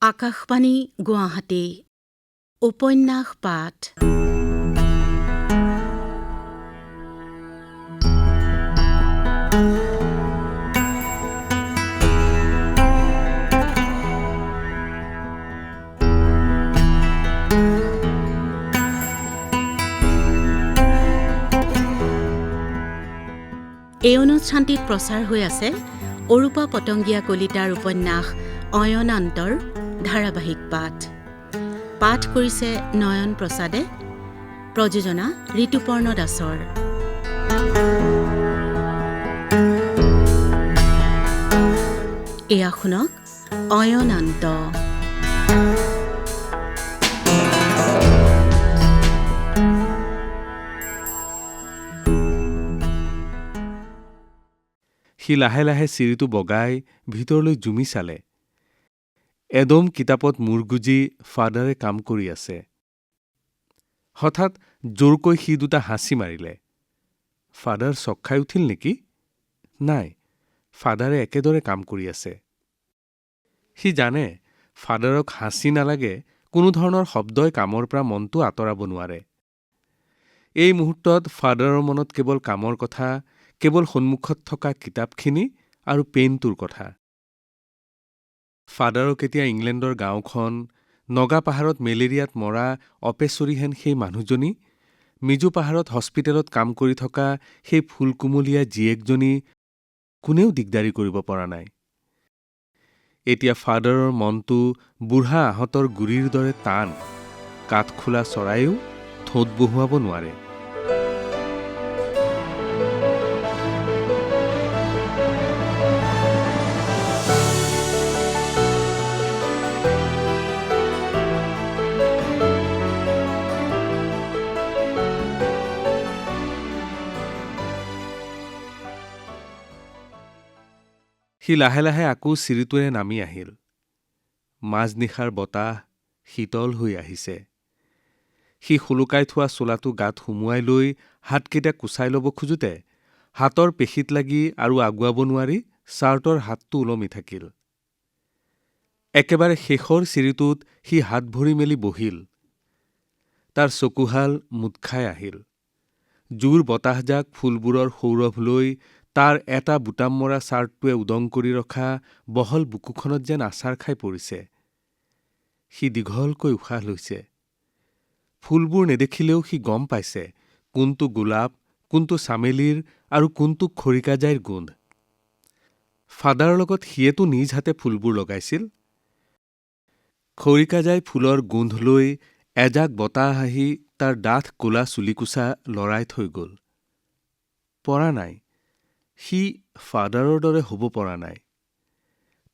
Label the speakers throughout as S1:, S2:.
S1: আকাশবাণী গুৱাহাটী উপন্যাস পাঠ এই অনুষ্ঠানটিত প্ৰচাৰ হৈ আছে অৰূপা পতংগীয়া কলিতাৰ উপন্যাস অয়নান্তৰ ধাৰাবাহিক পাঠ। পাঠ কৰিছে নয়ন প্ৰসাদে, প্ৰযোজনা ঋতুপৰ্ণ দাসৰ। এয়া শুনক অয়নান্ত।
S2: সি লাহে লাহে চিৰিটো বগাই ভিতৰলৈ জুমি চালে। এদম কিতাপত মূৰ গুজি ফাদাৰে কাম কৰি আছে। হঠাৎ জোৰকৈ সি দুটা হাঁচি মাৰিলে। ফাদাৰ চক খাই উঠিল নেকি? নাই, ফাদাৰে একেদৰে কাম কৰি আছে। সি জানে ফাদাৰক হাঁচি নালাগে, কোনো ধৰণৰ শব্দই কামৰ পৰা মনটো আঁতৰাব নোৱাৰে। এই মুহূৰ্তত ফাদাৰৰ মনত কেৱল কামৰ কথা, কেৱল সন্মুখত থকা কিতাপখিনি আৰু পেইনটোৰ কথা। ফাদাৰক এতিয়া ইংলেণ্ডৰ গাঁওখন, নগা পাহাৰত মেলেৰিয়াত মৰা অপেশ্বৰীহেন সেই মানুহজনী, মিজু পাহাৰত হস্পিটেলত কাম কৰি থকা সেই ফুলকুমলীয়া জীয়েকজনী কোনেও দিগদাৰি কৰিব পৰা নাই। এতিয়া ফাদাৰৰ মনটো বুঢ়া আহঁতৰ গুৰিৰ দৰে টান, কাঠখোলা চৰাইও ঠোঁট বহুৱাব নোৱাৰে। সি লাহে লাহে আকৌ চিৰিটোৰে নামি আহিল। মাজনিশাৰ বতাহ শীতল হৈ আহিছে। সি সুলুকাই থোৱা চোলাটো গাত সুমুৱাই লৈ হাতকেইটা কুচাই ল'ব খোজোতে হাতৰ পেশীত লাগি আৰু আগুৱাব নোৱাৰি ছাৰ্টৰ হাতটো ওলমি থাকিল। একেবাৰে শেষৰ চিৰিটোত সি হাত ভৰি মেলি বহিল। তাৰ চকুহাল মুদ খাই আহিল। জোৰ বতাহজাক ফুলবোৰৰ সৌৰভ লৈ তাৰ এটা বুটাম মৰা ছাৰ্টটোৱে উদং কৰি ৰখা বহল বুকুখনত যেন আছাৰ খাই পৰিছে। সি দীঘলকৈ উশাহ লৈছে। ফুলবোৰ নেদেখিলেও সি গম পাইছে কোনটো গোলাপ, কোনটো চামেলিৰ আৰু কোনটো খৰিকাজাইৰ গোন্ধ। ফাদাৰৰ লগত সিয়েতো নিজ হাতে ফুলবোৰ লগাইছিল। খৰিকাজাই ফুলৰ গোন্ধ লৈ এজাক বতাহ আহি তাৰ ডাঠ ক'লা চুলিকোছা লৰাই থৈ গ'ল। পৰা নাই, সি ফাদাৰৰ দৰে হ'ব পৰা নাই।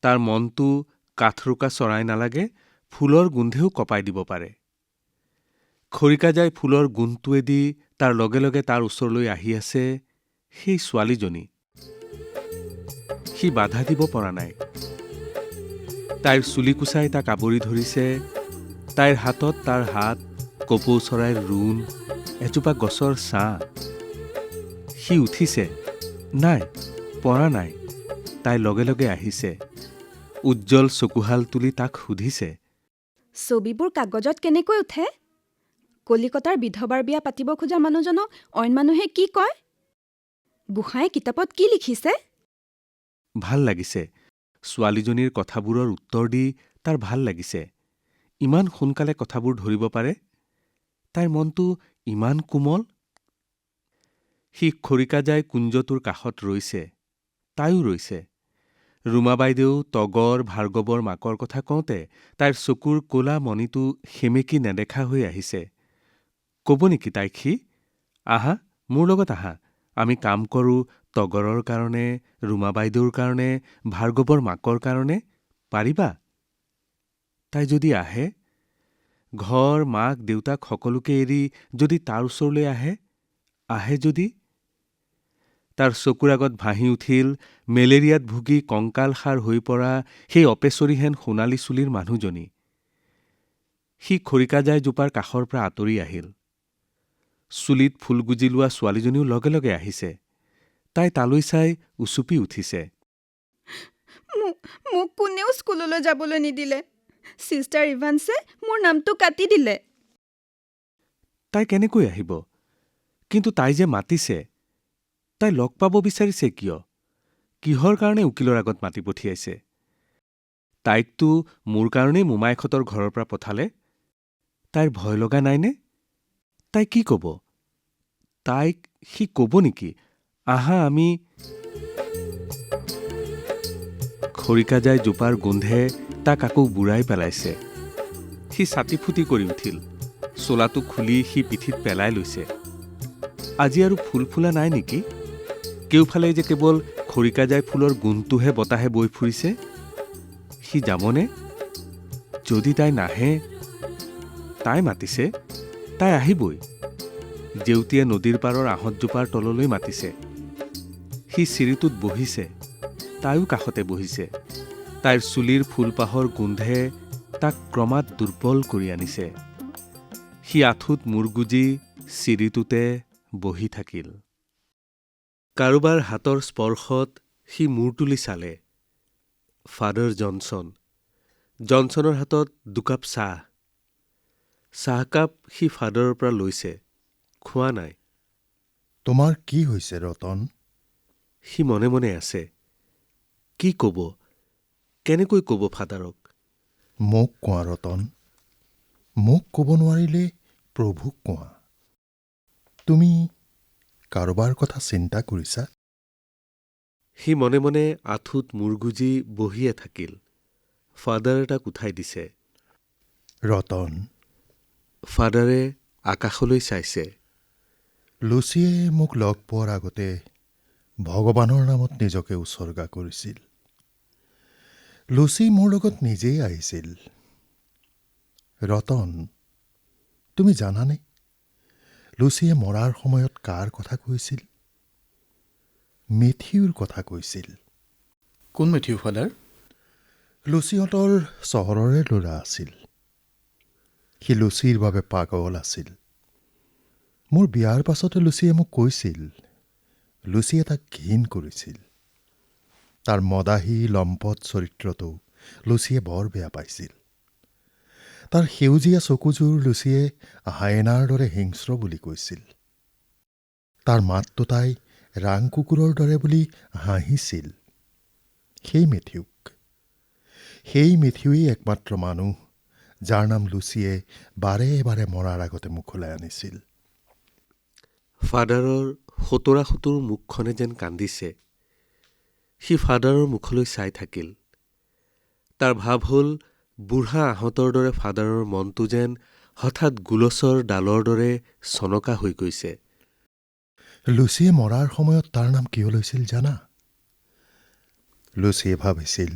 S2: তাৰ মনটো কাঠৰোকা চৰাই নালাগে, ফুলৰ গোন্ধেও কঁপাই দিব পাৰে। খৰিকাজাই ফুলৰ গোন্ধটোৱেদি তাৰ লগে লগে তাৰ ওচৰলৈ আহি আছে সেই ছোৱালীজনী। সি বাধা দিব পৰা নাই। তাইৰ চুলিকোছাই তাক আৱৰি ধৰিছে। তাইৰ হাতত তাৰ হাত, কপৌ চৰাইৰ ৰোণ, এজোপা গছৰ ছাঁ। সি উঠিছে। নাই, পৰা নাই। তাই লগে লগে আহিছে। উজ্জ্বল চকুহাল তুলি তাক সুধিছে,
S3: ছবিবোৰ কাগজত কেনেকৈ উঠে? কলিকতাৰ বিধৱাৰ বিয়া পাতিব খোজা মানুহজনক অইন মানুহে কি কয়? গোসাঁয়ে কিতাপত কি লিখিছে?
S2: ভাল লাগিছে। ছোৱালীজনীৰ কথাবোৰৰ উত্তৰ দি তাৰ ভাল লাগিছে। ইমান সোনকালে কথাবোৰ ধৰিব পাৰে। তাইৰ মনটো ইমান কোমল। সি খৰিকাজাই কুঞ্জটোৰ কাষত ৰৈছে। তাইও ৰৈছে। ৰুমা বাইদেউ তগৰ, ভাৰ্গৱৰ মাকৰ কথা কওঁতে তাইৰ চকুৰ ক'লা মণিটো সেমেকি নেদেখা হৈ আহিছে। ক'ব নেকি তাইক সি? আহা, মোৰ লগত আহা। আমি কাম কৰোঁ তগৰৰ কাৰণে, ৰুমা বাইদেউৰ কাৰণে, ভাৰ্গৱৰ মাকৰ কাৰণে। পাৰিবা? তাই যদি আহে, ঘৰ, মাক, দেউতাক সকলোকে এৰি যদি তাৰ ওচৰলৈ আহে যদি? তাৰ চকুৰ আগত ভাঁহি উঠিল মেলেৰিয়াত ভুগি কংকালসাৰ হৈ পৰা সেই অপেশ্বৰীহেন সোণালী চুলিৰ মানুহজনী। সি খৰিকাজাই জোপাৰ কাষৰ পৰা আঁতৰি আহিল। চুলিত ফুল গুজি লোৱা ছোৱালীজনীও লগে লগে আহিছে। তাই তালৈ চাই উচুপি উঠিছে।
S3: মোক কোনেও স্কুললৈ যাবলৈ নিদিলে। ছিষ্টাৰ ইভান্সে মোৰ নামটো কাটি দিলে।
S2: তাই কেনেকৈ আহিব? কিন্তু তাই যে মাতিছে, তাই লগ পাব বিচাৰিছে কিয়? কিহৰ কাৰণে উকিলৰ আগত মাতি পঠিয়াইছে? তাইকতো মোৰ কাৰণেই মোমায়েকহঁতৰ ঘৰৰ পৰা পঠালে। তাইৰ ভয় লগা নাইনে? তাই কি ক'ব? তাইক সি ক'ব নেকি, আহা আমি... খৰিকাজাই জোপাৰ গোন্ধে তাক আকৌ বুঢ়াই পেলাইছে। সি ছাতি ফুটি কৰি উঠিল। চোলাটো খুলি সি পিঠিত পেলাই লৈছে। আজি আৰু ফুল ফুলা নাই নেকি? কেওফালে যে কেৱল খৰিকাজাই ফুলৰ গোন্ধটোহে বতাহে বৈ ফুৰিছে। সি যাবনে? যদি তাই নাহে, তাই মাতিছে, তাই আহিবই। জেউতীয়ে নদীৰ পাৰৰ আহঁতজোপাৰ তললৈ মাতিছে। সি চিৰিটোত বহিছে, তাইও কাষতে বহিছে। তাইৰ চুলিৰ ফুলপাহৰ গোন্ধে তাক ক্ৰমাৎ দুৰ্বল কৰি আনিছে। সি আঁঠুত মূৰ গুজি চিৰিটোতে বহি থাকিল। কাৰোবাৰ হাতৰ স্পৰ্শত সি মূৰ তুলি চালে। Father Johnson. জনছনৰ হাতত দুকাপ চাহ। চাহকাপ সি ফাদাৰৰ পৰা লৈছে, খোৱা নাই।
S4: তোমাৰ কি হৈছে ৰতন?
S2: সি মনে মনে আছে। কি ক'ব? কেনেকৈ ক'ব ফাদাৰক?
S4: মোক কোৱা ৰতন। মোক ক'ব নোৱাৰিলে প্ৰভুক কোৱা। তুমি কাৰোবাৰ কথা চিন্তা কৰিছা?
S2: সি মনে মনে আঁঠুত মূৰ গুজি বহিয়ে থাকিল। ফাদাৰে তাক উঠাই দিছে।
S4: ৰতন,
S2: ফাদাৰে আকাশলৈ চাইছে।
S4: লুচিয়ে মোক লগ পোৱাৰ আগতে ভগৱানৰ নামত নিজকে উচৰ্গা কৰিছিল। লুচি মোৰ লগত নিজেই আহিছিল। ৰতন, তুমি জানানে লুচিয়ে মৰাৰ সময়ত কাৰ কথা কৈছিল? মেথিউৰ কথা কৈছিল।
S5: কোন মেথিউ ফাদাৰ?
S4: লুচিহঁতৰ চহৰৰে ল'ৰা আছিল। সি লুচিৰ বাবে পাগল আছিল। মোৰ বিয়াৰ পাছতে লুচিয়ে মোক কৈছিল, লুচিয়ে তাক ঘীন কৰিছিল। তাৰ মদাহী লম্পট চৰিত্ৰটো লুচিয়ে বৰ বেয়া পাইছিল। তাৰ সেউজীয়া চকুযোৰ লুচিয়ে হায়েনাৰ দৰে হিংস্ৰ বুলি কৈছিল। তাৰ মাতটো তাই ৰাং কুকুৰৰ দৰে বুলি হাঁহিছিল। সেই মেথিউৱেই একমাত্ৰ মানুহ যাৰ নাম লুচিয়ে বাৰে বাৰে মৰাৰ আগতে মুখলৈ আনিছিল।
S2: ফাদাৰৰ সোতোৰা-সোতোৰ মুখখনে যেন কান্দিছে। সি ফাদাৰৰ মুখলৈ চাই থাকিল। তাৰ ভাৱ হ'ল বুঢ়া আহঁতৰ দৰে ফাদাৰৰ মনটো যেন হঠাৎ গোলচৰ ডালৰ দৰে চনকা হৈ গৈছে।
S4: লুচিয়ে মৰাৰ সময়ত তাৰ নাম কিয় লৈছিল জানা? লুচিয়ে ভাবিছিল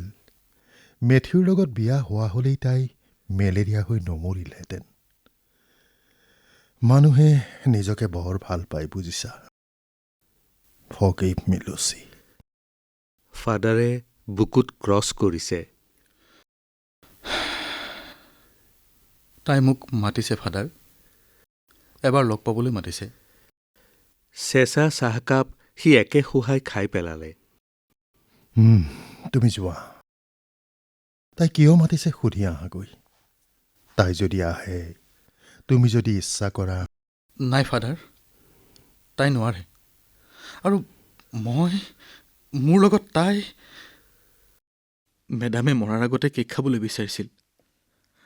S4: মেথিউৰ লগত বিয়া হোৱা হ'লেই তাই মেলেৰিয়া হৈ নমৰিলহেঁতেন। মানুহে নিজকে বৰ ভাল পায় বুজিছা। ফৰগিভ মি লুচি।
S2: ফাদাৰে বুকুত ক্ৰছ কৰিছে।
S5: তাই মোক মাতিছে ফাদাৰ। এবাৰ লগ পাবলৈ মাতিছে।
S2: চেঁচা চাহকাপ সি একে সোহাই খাই পেলালে।
S4: তুমি যোৱা। তাই কিয় মাতিছে সুধি আহাগৈ। তাই যদি আহে, তুমি যদি ইচ্ছা কৰা।
S5: নাই ফাদাৰ, তাই নোৱাৰে। আৰু মোৰ লগত তাই... মেডামে মৰাৰ আগতে কেক খাবলৈ বিচাৰিছিল।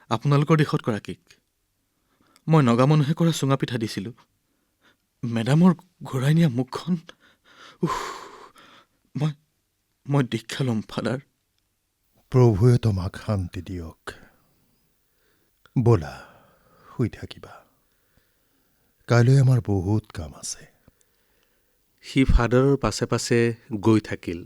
S5: আপোনালোকৰ দেশত কৰা কেক। মই নগা মানুহে কৰা চুঙা পিঠা দিছিলোঁ। মেডামৰ ঘূৰাই নিয়া মুখখন, মই দীক্ষা ল'ম ফাদাৰ।
S4: প্ৰভুৱে তোমাক শান্তি দিয়ক। ব'লা, শুই থাকিবা। কাইলৈ আমাৰ বহুত কাম আছে।
S2: সি ফাদাৰৰ পাছে পাছে গৈ থাকিল।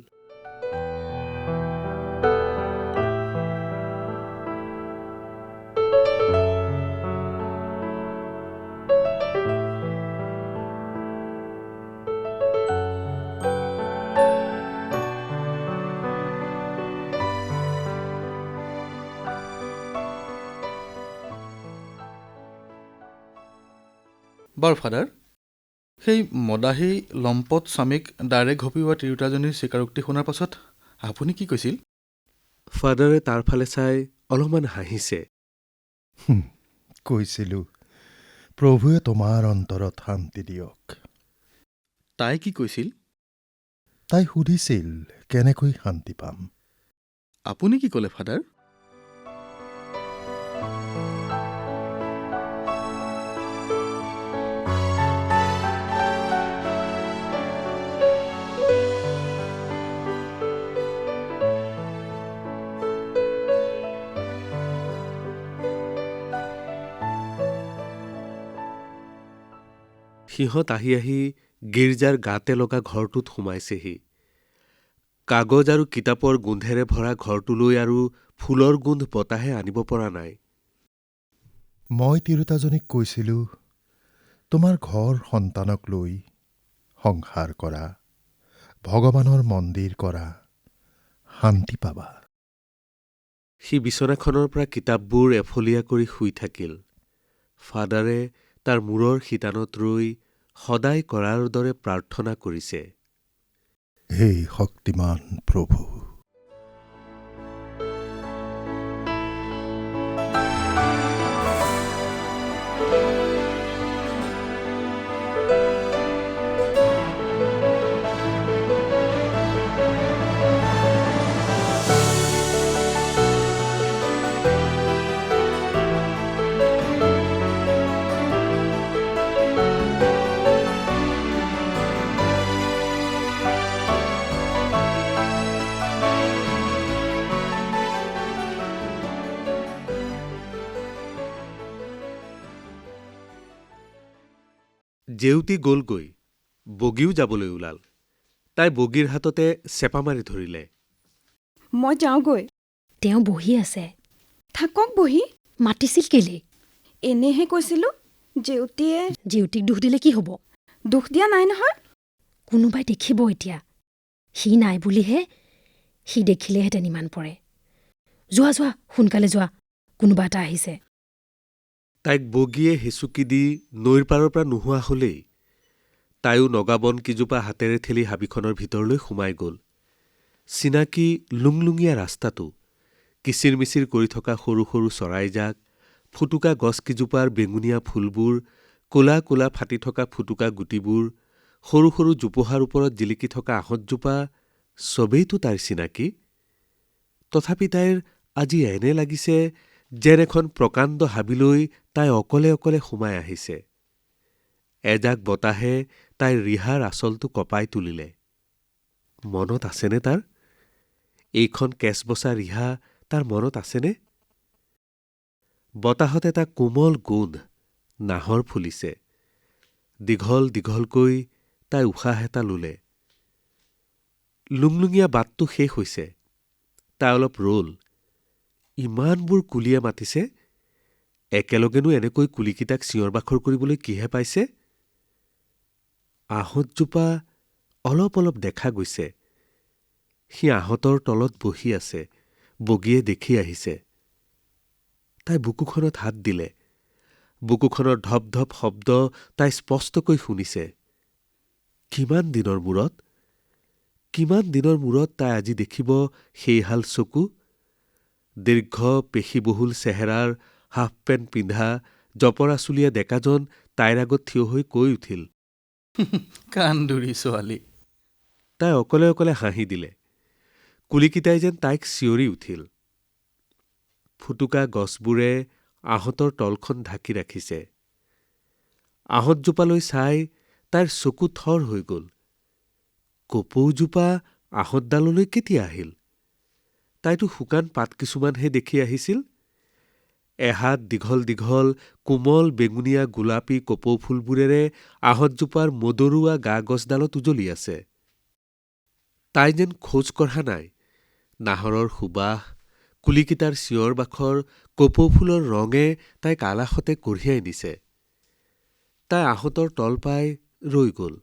S5: বাৰু ফাদাৰ, সেই মদাহী লম্পট স্বামীক ডাইৰেক্ট ঘপিওৱা তিৰোতাজনীৰ স্বীকাৰোক্তি শুনাৰ পাছত আপুনি কি কৈছিল?
S2: ফাদাৰে তাৰ ফালে চাই অলপমান হাঁহিছে।
S4: কৈছিলোঁ প্ৰভুৱে তোমাৰ অন্তৰত শান্তি দিয়ক।
S5: তাই কি কৈছিল?
S4: তাই সুধিছিল কেনেকৈ শান্তি পাম।
S5: আপুনি কি ক'লে ফাদাৰ?
S2: সিহঁত আহি আহি গীৰ্জাৰ গাতে লগা ঘৰটোত সোমাইছেহি। কাগজ আৰু কিতাপৰ গোন্ধেৰে ভৰা ঘৰটোলৈ আৰু ফুলৰ গোন্ধ বতাহে আনিব পৰা নাই।
S4: মই তিৰোতাজনীক কৈছিলোঁ তোমাৰ ঘৰ সন্তানক লৈ সংসাৰ কৰা, ভগৱানৰ মন্দিৰ কৰা, শান্তি পাবা।
S2: সি বিচনাখনৰ পৰা কিতাপবোৰ এফলীয়া কৰি শুই থাকিল। ফাদাৰে তাৰ মূৰৰ শিতানত ৰৈ সদায় কৰাৰ দৰে প্ৰাৰ্থনা কৰিছে।
S4: হে শক্তিমান প্ৰভু,
S2: জেউতী গ'লগৈ। বগীও যাবলৈ ওলাল। তাই বগীৰ হাততে চেপা মাৰি ধৰিলে।
S3: মই যাওঁগৈ।
S6: তেওঁ বহি আছে।
S3: থাকক বহি।
S6: মাতিছিল কেলে?
S3: এনেহে কৈছিলোঁ। জেউতীয়ে
S6: জেউতীক দুখ দিলে কি হ'ব?
S3: দুখ দিয়া নাই নহয়।
S6: কোনোবাই দেখিব এতিয়া। সি নাই বুলিহে। সি দেখিলেহেঁতেন ইমান পৰে। যোৱা যোৱা, সোনকালে যোৱা, কোনোবা এটা আহিছে।
S2: তাইক বগীয়ে হেঁচুকি দি নৈৰ পাৰৰ পৰা নোহোৱা হলেই। তাইও নগাবন কিজোপা হাতেৰে ঠেলি হাবিখনৰ ভিতৰলৈ সোমাই গ'ল। চিনাকি লুংলুঙীয়া ৰাস্তাটো, কিচিৰ-মিচিৰ কৰি থকা সৰু সৰু চৰাইজাক, ফুটুকা গছকিজোপাৰ বেঙুনীয়া ফুলবোৰ, ক'লা ক'লা ফাটি থকা ফুটুকা গুটিবোৰ, সৰু সৰু জোপোহাৰ ওপৰত জিলিকি থকা আহঁতজোপা, চবেইতো তাইৰ চিনাকি। তথাপি তাইৰ আজি এনে লাগিছে যেন এখন প্ৰকাণ্ড হাবিলৈ তাই অকলে অকলে সোমাই আহিছে। এজাক বতাহে তাইৰ ৰিহাৰ আঁচলটো কঁপাই তুলিলে। মনত আছেনে তাৰ? এইখন কেচবচা ৰিহা তাৰ মনত আছেনে? বতাহত এটা কোমল গোন্ধ নাহৰ ফুলিছে। দীঘল দীঘলকৈ তাই উশাহ এটা ললে। লুংলুঙীয়া বাটটো শেষ হৈছে। তাই অলপ ৰল। ইমানবোৰ কুলিয়ে মাতিছে। একেলগেনো এনেকৈ কুলিকেইটাক চিঞৰ-বাখৰ কৰিবলৈ কিহে পাইছে? আহঁতজোপা অলপ অলপ দেখা গৈছে। সি আহঁতৰ তলত বহি আছে। বগীয়ে দেখি আহিছে। তাই বুকুখনত হাত দিলে। বুকুখনৰ ধপ ধপ শব্দ তাই স্পষ্টকৈ শুনিছে। কিমান দিনৰ মূৰত তাই আজি দেখিব সেইহাল চকু। দীৰ্ঘ পেশীবহুল চেহেৰাৰ হাফ পেণ্ট পিন্ধা জপৰাচুলীয়া ডেকাজন তাইৰ আগত থিয় হৈ কৈ উঠিল।
S5: কান্দুৰী ছোৱালী।
S2: তাই অকলে অকলে হাঁহি দিলে। কুলিকেইটাই যেন তাইক চিঞৰি উঠিল। ফুটুকা গছবোৰে আহঁতৰ তলখন ঢাকি ৰাখিছে। আহঁতজোপালৈ চাই তাইৰ চকু থৰ হৈ গ'ল। কপৌজোপা আহঁতডাললৈ কেতিয়া আহিল? তাইতো শুকান পাত কিছুমানহে দেখি আহিছিল। এহাত দীঘল দীঘল কোমল বেঙুনীয়া গোলাপী কপৌ ফুলবোৰেৰে আহঁতজোপাৰ মদৰুৱা গা-গছডালত উজলি আছে। তাই যেন খোজ কঢ়া নাই। নাহৰৰ সুবাস, কুলিকেইটাৰ চিঞৰ-বাখৰ, কপৌ ফুলৰ ৰঙে তাইক আলাসতে কঢ়িয়াই নিছে। তাই আহঁতৰ তল পাই ৰৈ গ'ল।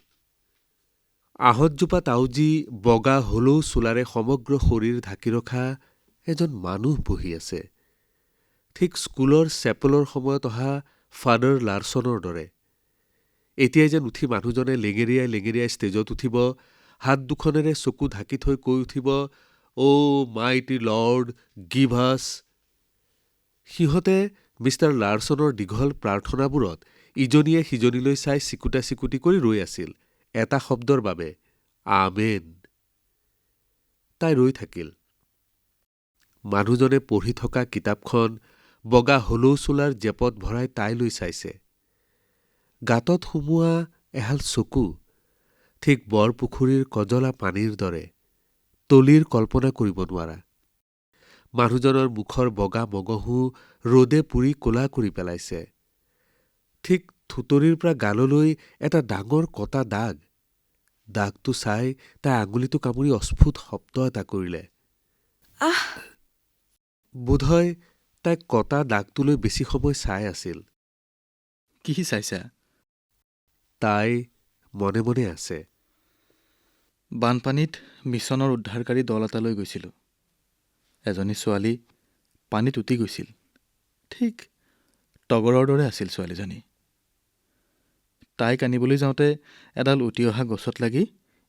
S2: আহঁতজোপাত আউজি বগা হলৌ চোলাৰে সমগ্ৰ শৰীৰ ঢাকি ৰখা এজন মানুহ বহি আছে। ঠিক স্কুলৰ চেপেলৰ সময়ত অহা ফাদাৰ লাৰ্ছনৰ দৰে। এতিয়াই যেন উঠি মানুহজনে লেঙেৰিয়াই লেঙেৰিয়াই ষ্টেজত উঠিব, হাত দুখনেৰে চকু ঢাকি থৈ কৈ উঠিব, অ' মাইটি লৰ্ড, গিভ আছ। সিহঁতে মিষ্টাৰ লাৰ্ছনৰ দীঘল প্ৰাৰ্থনাবোৰত ইজনীয়ে সিজনীলৈ চাই চিকুটা চিকুটি কৰি ৰৈ আছিল এটা শব্দৰ বাবে, আমেন। তাই ৰৈ থাকিল। মানুহজনে পঢ়ি থকা কিতাপখন বগা হলৌ চোলাৰ জেপত ভৰাই তাইলৈ চাইছে। গাঁতত সুমোৱা এহাল চকু, ঠিক বৰপুখুৰীৰ কজলা পানীৰ দৰে, তলিৰ কল্পনা কৰিব নোৱাৰা। মানুহজনৰ মুখৰ বগা মগহু ৰ'দে পুৰি ক'লা কৰি পেলাইছে। ঠিক থুতৰিৰ পৰা গাললৈ এটা ডাঙৰ কটা দাগ। দাগটো চাই তাই আঙুলিটো কামুৰি অস্ফুট শব্দ এটা কৰিলে।
S3: আহ!
S2: বোধহয় তাই কটা দাগটোলৈ বেছি সময় চাই আছিল।
S5: কি চাইছা?
S2: তাই মনে মনে আছে।
S5: বানপানীত মিছনৰ উদ্ধাৰকাৰী দল এটালৈ গৈছিলোঁ। এজনী ছোৱালী পানীত উটি গৈছিল। ঠিক তগৰৰ দৰে আছিল ছোৱালীজনী। তাইক আনিবলৈ যাওঁতে এডাল উটি অহা গছত লাগি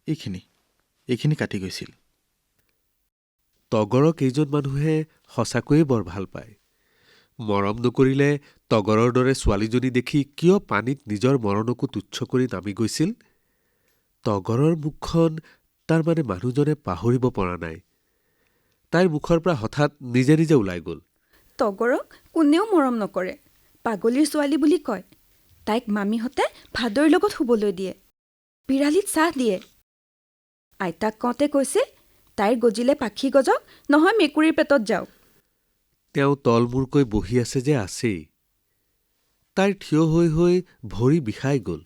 S5: এইখিনি কাটি গৈছিল।
S2: তগৰক কেইজন মানুহে সঁচাকৈয়ে বৰ ভাল পায়। মৰম নকৰিলে তগৰৰ দৰে ছোৱালীজনী দেখি কিয় পানীত নিজৰ মৰণকো তুচ্ছ কৰি নামি গৈছিল? তগৰৰ মুখখন তাৰমানে মানুহজনে পাহৰিব পৰা নাই। তাইৰ মুখৰ পৰা হঠাৎ নিজে নিজে ওলাই গ'ল।
S3: তগৰক কোনেও মৰম নকৰে। পাগলীৰ ছোৱালী বুলি কয়। তাইক মামীহঁতে ভাদৈৰ লগত শুবলৈ দিয়ে, পিৰালিত চাহ দিয়ে। আইতাক কওঁতে কৈছিল, তাইৰ গজিলে পাখি গজক, নহয় মেকুৰীৰ পেটত যাওক।
S2: তেওঁ তলমূৰকৈ বহি আছে যে আছেই। তাইৰ থিয় হৈ হৈ ভৰি বিষাই গ'ল।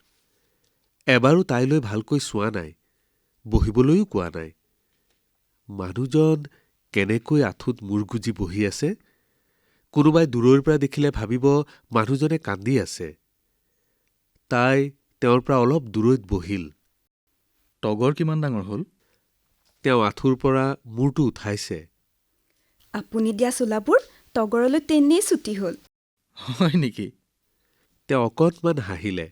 S2: এবাৰো তাইলৈ ভালকৈ চোৱা নাই, বহিবলৈও কোৱা নাই। মানুহজন কেনেকৈ আঁঠুত মূৰ গুজি বহি আছে? কোনোবাই দূৰৈৰ পৰা দেখিলে ভাবিব মানুহজনে কান্দি আছে। তাই তেওঁৰ পৰা অলপ দূৰৈত বহিল।
S5: তগৰ কিমান ডাঙৰ হ'ল?
S2: তেওঁ আঁঠুৰ পৰা মূৰটো উঠাইছে।
S3: আপুনি দিয়া চোলাবোৰ তগৰলৈ তেনেই ছুটি হ'ল।
S5: হয় নেকি?
S2: তেওঁ অকণমান হাঁহিলে।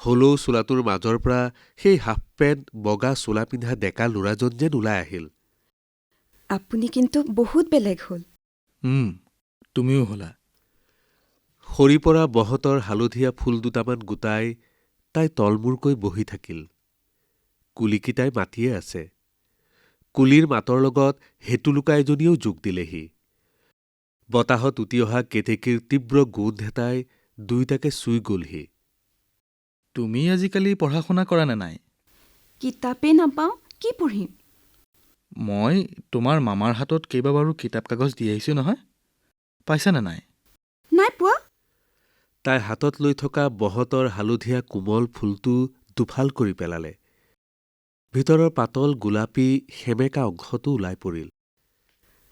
S2: হলৌ চোলাটোৰ মাজৰ পৰা সেই হাফ পেণ্ট বগা চোলা পিন্ধা ডেকা ল'ৰাজন যেন ওলাই আহিল।
S3: আপুনি কিন্তু বহুত বেলেগ হ'ল।
S5: তুমিও হ'লা।
S2: সৰি পৰা বহতৰ হালধীয়া ফুল দুটামান গোটাই তাই তলমূৰকৈ বহি থাকিল। কুলিকেইটাই মাতিয়ে আছে। কুলিৰ মাতৰ লগত হেটুলুকা এজনীয়েও যোগ দিলেহি। বতাহত উটি অহা কেতেকীৰ তীব্ৰ গোন্ধ এটাই দুয়োটাকে চুই গ'লহি।
S5: তুমি আজিকালি পঢ়া শুনা কৰা নে নাই?
S3: কিতাপেই নাপাওঁ, কি পঢ়িম?
S5: মই তোমাৰ মামাৰ হাতত কেইবাবাৰো কিতাপ কাগজ দি আহিছোঁ নহয়। পাইছানে নাই?
S3: নাই পোৱা।
S2: তাই হাতত লৈ থকা বহতৰ হালধীয়া কোমল ফুলটো দুফাল কৰি পেলালে। ভিতৰৰ পাতল গোলাপী সেমেকা অংশটো ওলাই পৰিল।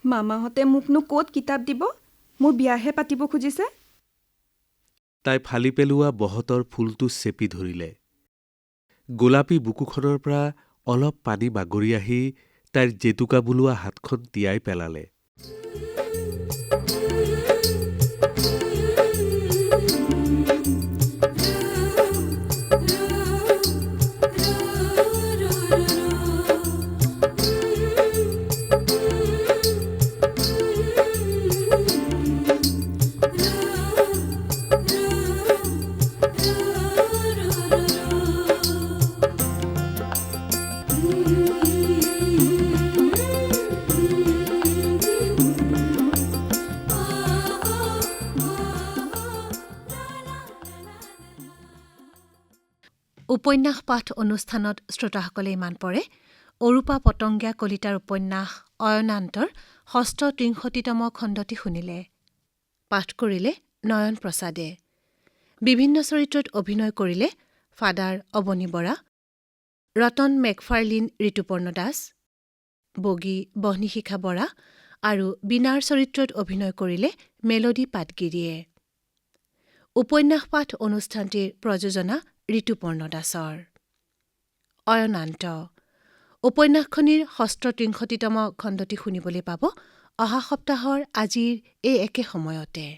S3: মামাহঁতে মোকনো ক'ত কিতাপ দিব? মোৰ বিয়াহে পাতিব খুজিছে।
S2: তাই ফালি পেলোৱা বহতৰ ফুলটো চেপি ধৰিলে। গোলাপী বুকুখনৰ পৰা অলপ পানী বাগৰি আহি তাইৰ জেতুকা বোলোৱা হাতখন তিয়াই পেলালে।
S6: উপন্যাস পাঠ অনুষ্ঠানত শ্ৰোতাসকলে ইমান পৰে অৰূপা পতংগীয়া কলিতাৰ উপন্যাস অয়নান্তৰ ৬৬তম খণ্ডটি শুনিলে। পাঠ কৰিলে নয়ন প্ৰসাদে। বিভিন্ন চৰিত্ৰত অভিনয় কৰিলে ফাদাৰ অৱনী বৰা, ৰতন মেকফাৰ্লিন ঋতুপৰ্ণ দাস, বগী বহ্নিশিখা বৰা আৰু বীণাৰ চৰিত্ৰত অভিনয় কৰিলে মেলডী পাটগিৰিয়ে। উপন্যাস পাঠ অনুষ্ঠানটিৰ প্ৰযোজনা ঋতুপৰ্ণ দাসৰ। অয়নান্ত উপন্যাসখনিৰ ৩৬তম খণ্ডটি শুনিবলৈ পাব অহা সপ্তাহৰ আজিৰ এই একে সময়তে।